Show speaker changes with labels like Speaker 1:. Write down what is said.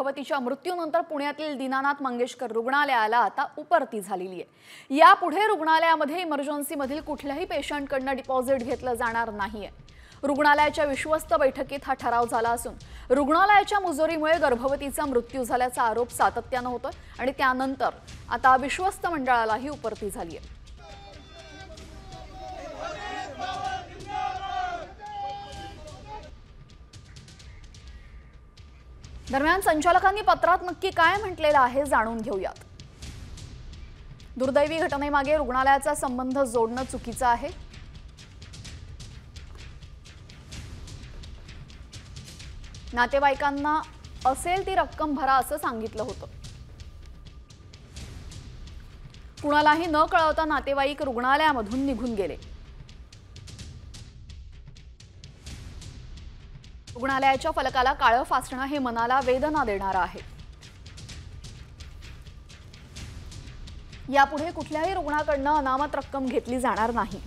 Speaker 1: गर्भवतीच्या मृत्यूनंतर पुण्यातील दीनानाथ मंगेशकर रुग्णालयाला आता उपरती झालेली आहे। यापुढे रुग्णालयामध्ये इमर्जन्सीमधील कुठल्याही पेशंटकडून डिपॉझिट घेतलं जाणार नाहीये। रुग्णालयाच्या विश्वस्त बैठकीत हा ठराव झाला असून रुग्णालयाच्या मुजोरीमुळे गर्भवतीचा मृत्यू झाल्याचा आरोप सातत्याने होतोय आणि त्यानंतर आता विश्वस्त मंडळालाही उपरती झाली आहे। दरम्यान संचालकांनी पत्रात नक्की काय म्हटलेलं आहे जाणून घेऊयात। दुर्दैवी घटनेमागे रुग्णालयाचा संबंध जोडणं चुकीचं आहे। नातेवाईकांना असेल ती रक्कम भरा असं सांगितलं होतं। कुणालाही न कळवता नातेवाईक रुग्णालयामधून निघून गेले। रुग्णालयाच्या फलकाला काळं फासणं हे मनाला वेदना देणारं आहे। यापुढे कुठल्याही रुग्णाकडून अनामत रक्कम घेतली जाणार नाही।